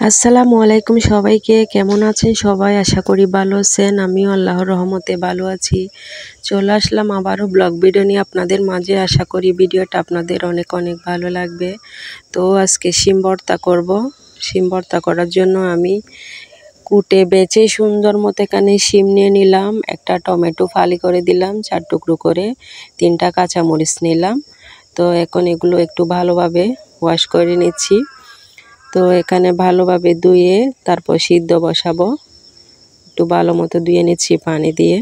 আসসালামু আলাইকুম সবাইকে। কেমন আছেন সবাই? আশা করি ভালো আছেন। আমিও আল্লাহর রহমতে ভালো আছি। চলে আসলাম আবারও ব্লগ ভিডিও নিয়ে আপনাদের মাঝে। আশা করি ভিডিওটা আপনাদের অনেক অনেক ভালো লাগবে। তো আজকে শিম ভর্তা করব। শিম ভর্তা করার জন্য আমি কুটে বেছে সুন্দর মতো এখানে শিম নিয়ে নিলাম, একটা টমেটো ফালি করে দিলাম 4 টুকরো করে, 3টা কাঁচামরিচ নিলাম। তো এখন এগুলো একটু ভালোভাবে ওয়াশ করে নিচ্ছি। তো এখানে ভালোভাবে ধুয়ে তারপর সিদ্ধ বসাবো। একটু ভালো মতো ধুয়ে নিচ্ছি পানি দিয়ে।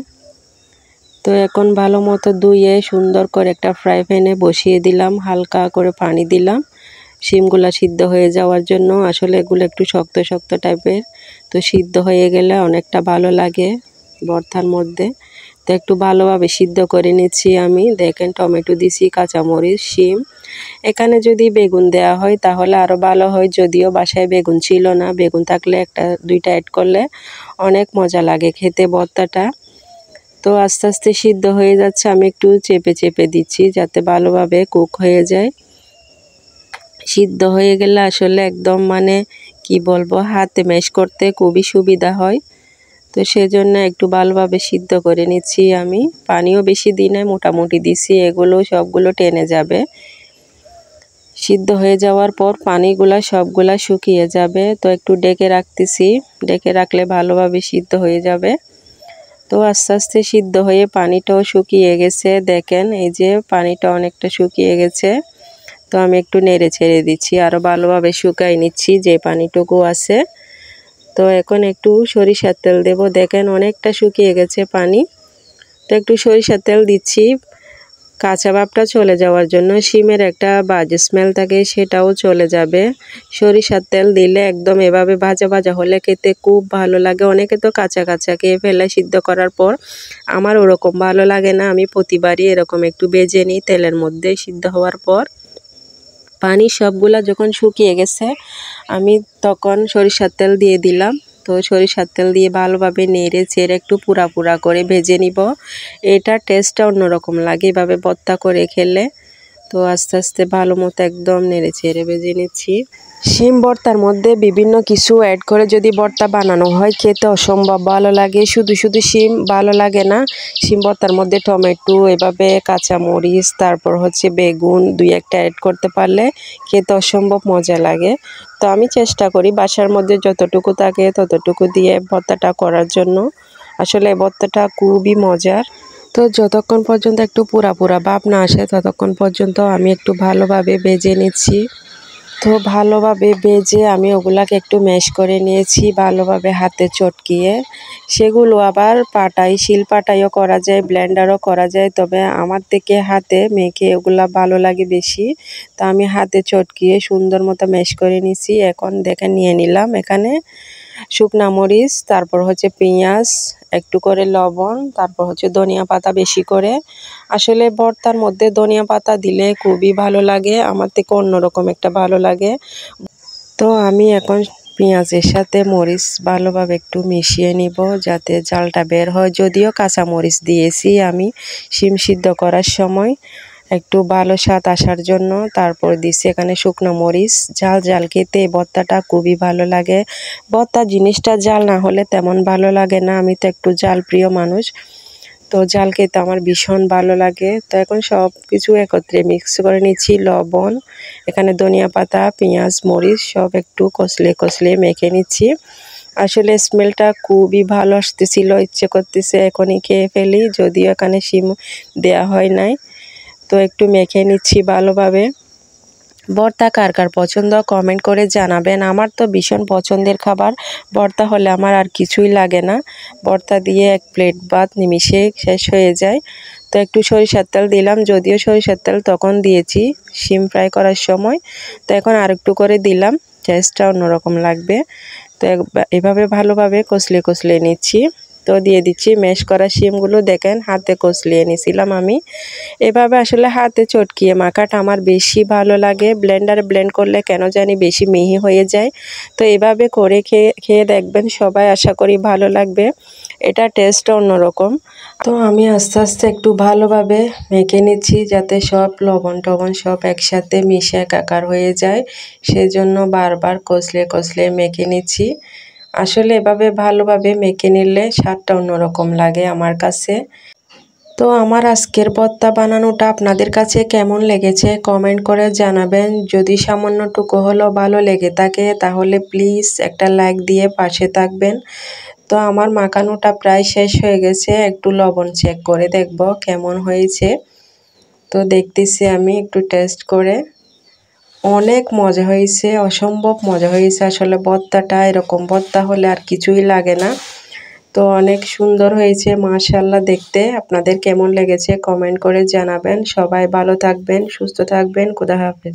তো এখন ভালো মতো ধুয়ে সুন্দর করে একটা ফ্রাই প্যানে বসিয়ে দিলাম, হালকা করে পানি দিলাম শিমগুলা সিদ্ধ হয়ে যাওয়ার জন্য। আসলে এগুলো একটু শক্ত শক্ত টাইপের, তো সিদ্ধ হয়ে গেলে অনেকটা ভালো লাগে ভর্তার মধ্যে। তো একটু ভালোভাবে সিদ্ধ করে নিচ্ছি আমি। দেখেন টমেটো দিছি, কাঁচামরিচ, শিম। এখানে যদি বেগুন দেওয়া হয় তাহলে আরও ভালো হয়, যদিও বাসায় বেগুন ছিল না। বেগুন থাকলে একটা দুইটা অ্যাড করলে অনেক মজা লাগে খেতে ভর্তাটা। তো আস্তে আস্তে সিদ্ধ হয়ে যাচ্ছে, আমি একটু চেপে চেপে দিচ্ছি যাতে ভালোভাবে কুক হয়ে যায়। সিদ্ধ হয়ে গেলে আসলে একদম কি বলবো, হাতে ম্যাশ করতে খুবই সুবিধা হয়। তো সেজন্য একটু ভালোভাবে সিদ্ধ করে নিচ্ছি আমি। পানিও বেশি দিই নাই, মোটামুটি দিছি, এগুলো সবগুলো টেনে যাবে। সিদ্ধ হয়ে যাওয়ার পর পানিগুলা সবগুলা শুকিয়ে যাবে। তো একটু ডেকে রাখতেছি, ডেকে রাখলে ভালোভাবে সিদ্ধ হয়ে যাবে। তো আস্তে আস্তে সিদ্ধ হয়ে পানিটাও শুকিয়ে গেছে। দেখেন এই যে পানিটা অনেকটা শুকিয়ে গেছে। তো আমি একটু নেড়ে ছেড়ে দিচ্ছি, আরও ভালোভাবে শুকাই নিচ্ছি যে পানিটুকু আছে। তো এখন একটু সরিষার তেল দেব। দেখেন অনেকটা শুকিয়ে গেছে পানি। তো একটু সরিষার তেল দিচ্ছি কাঁচা ভাবটা চলে যাওয়ার জন্য। শিমের একটা বাজে স্মেল থাকে, সেটাও চলে যাবে। সরিষার তেল দিলে একদম এভাবে ভাজা ভাজা হলে খেতে খুব ভালো লাগে। অনেকে তো কাঁচা কাঁচা খেয়ে ফেলে সিদ্ধ করার পর, আমার ওরকম ভালো লাগে না। আমি প্রতিবারই এরকম একটু ভেজে নিই তেলের মধ্যে সিদ্ধ হওয়ার পর। পানি সবগুলা যখন শুকিয়ে গেছে আমি তখন সরিষার তেল দিয়ে দিলাম। তো সরিষার তেল দিয়ে ভালোভাবে নেড়ে চেড়ে একটু পুরা পুরা করে ভেজে নিব। এটার টেস্টটা অন্যরকম লাগে এভাবে ভর্তা করে খেলে। তো আস্তে আস্তে ভালো মতো একদম নেড়ে চেড়ে ভেজে নিচ্ছি। শিম ভর্তার মধ্যে বিভিন্ন কিছু অ্যাড করে যদি ভর্তা বানানো হয় খেতে অসম্ভব ভালো লাগে। শুধু শুধু শিম ভালো লাগে না। শিম ভর্তার মধ্যে টমেটো, এভাবে কাঁচামরিচ, তারপর বেগুন 2-1টা অ্যাড করতে পারলে খেতে অসম্ভব মজা লাগে। তো আমি চেষ্টা করি বাসার মধ্যে যতটুকু থাকে ততটুকু দিয়ে ভর্তাটা করার জন্য। আসলে ভর্তাটা খুবই মজার। তো যতক্ষণ পর্যন্ত একটু পুরা পুরা ভাব না আসে ততক্ষণ পর্যন্ত আমি একটু ভালোভাবে ভেজে নিচ্ছি। তো ভালোভাবে ভেজে আমি ওগুলাকে একটু ম্যাশ করে নিয়েছি ভালোভাবে হাতে চটকিয়ে। সেগুলো আবার শিলপাটাইও করা যায়, ব্লেন্ডারও করা যায়, তবে আমার থেকে হাতে মেখে ওগুলা ভালো লাগে বেশি। তো আমি হাতে চটকিয়ে সুন্দর মতো ম্যাশ করে নিছি। এখন দেখে নিয়ে নিলাম এখানে শুকনা মরিচ, তারপর পেঁয়াজ, একটু করে লবণ, তারপর ধনিয়া পাতা বেশি করে। আসলে ভর্তার মধ্যে ধনিয়া পাতা দিলে খুবই ভালো লাগে, আমার থেকে অন্যরকম একটা ভালো লাগে। তো আমি এখন পেঁয়াজের সাথে মরিচ ভালোভাবে একটু মিশিয়ে নিব যাতে ঝালটা বের হয়। যদিও কাঁচা মরিচ দিয়েছি আমি শিম সিদ্ধ করার সময় একটু ভালো স্বাদ আসার জন্য। তারপর দিচ্ছি এখানে শুকনো মরিচ। ঝাল ঝাল খেতে এই ভর্তাটা খুবই ভালো লাগে। ভর্তা জিনিসটা ঝাল না হলে তেমন ভালো লাগে না। আমি তো একটু ঝাল প্রিয় মানুষ, তো ঝাল খেতে আমার ভীষণ ভালো লাগে। তো এখন সব কিছু একত্রে মিক্স করে নিচ্ছি। লবণ, এখানে ধনিয়া পাতা, পেঁয়াজ, মরিচ সব একটু কষলে কষলে মেখে নিচ্ছি। আসলে স্মেলটা খুবই ভালো আসতেছিল, ইচ্ছে করতেছে এখনই খেয়ে ফেলি, যদিও এখানে শিম দেয়া হয় নাই। তো একটু মেখে নিচ্ছি ভালোভাবে। ভর্তা কার কার পছন্দ কমেন্ট করে জানাবেন। আমার তো ভীষণ পছন্দের খাবার। ভর্তা হলে আমার আর কিছুই লাগে না। ভর্তা দিয়ে 1 প্লেট ভাত নিমিষে শেষ হয়ে যায়। তো একটু সরিষার তেল দিলাম, যদিও সরিষার তেল তখন দিয়েছি শিম ফ্রাই করার সময়। তো এখন আরেকটু করে দিলাম, টেস্টটা অন্যরকম লাগবে। তো এভাবে ভালোভাবে কষলে কষলে নিচ্ছি। তো দিয়ে দিচ্ছি ম্যাশ করা শিমগুলো। দেখেন হাতে কষলিয়ে নিয়েছিলাম আমি। এভাবে আসলে হাতে চটকিয়ে মাখাটা আমার বেশি ভালো লাগে। ব্লেন্ডারে ব্লেন্ড করলে কেন জানি বেশি মিহি হয়ে যায়। তো এভাবে করে খেয়ে দেখবেন সবাই, আশা করি ভালো লাগবে। এটা টেস্ট অন্যরকম। তো আমি আস্তে আস্তে একটু ভালোভাবে মেখে নিচ্ছি যাতে সব লবণ টবণ সব একসাথে মিশে একাকার হয়ে যায়, সেজন্য বারবার কষলে কষলে মেখে নিচ্ছি। আসলে এভাবে ভালোভাবে মেখে নিলে স্বাদটা অন্যরকম লাগে আমার কাছে। তো আমার আজকের ভর্তা বানানোটা আপনাদের কাছে কেমন লেগেছে কমেন্ট করে জানাবেন। যদি সামান্যটুকু হলেও ভালো লেগে থাকে তাহলে প্লিজ একটা লাইক দিয়ে পাশে থাকবেন। তো আমার মাখানোটা প্রায় শেষ হয়ে গেছে, একটু লবণ চেক করে দেখব কেমন হয়েছে। তো দেখতেছি আমি একটু টেস্ট করে, অনেক মজা হয়েছে, অসম্ভব মজা হয়েছে। আসলে ভর্তাটা এরকম ভর্তা হলে আর কিছুই লাগে না। তো অনেক সুন্দর হয়েছে মাশাআল্লাহ দেখতে। আপনাদের কেমন লেগেছে কমেন্ট করে জানাবেন। সবাই ভালো থাকবেন, সুস্থ থাকবেন। খোদা হাফেজ।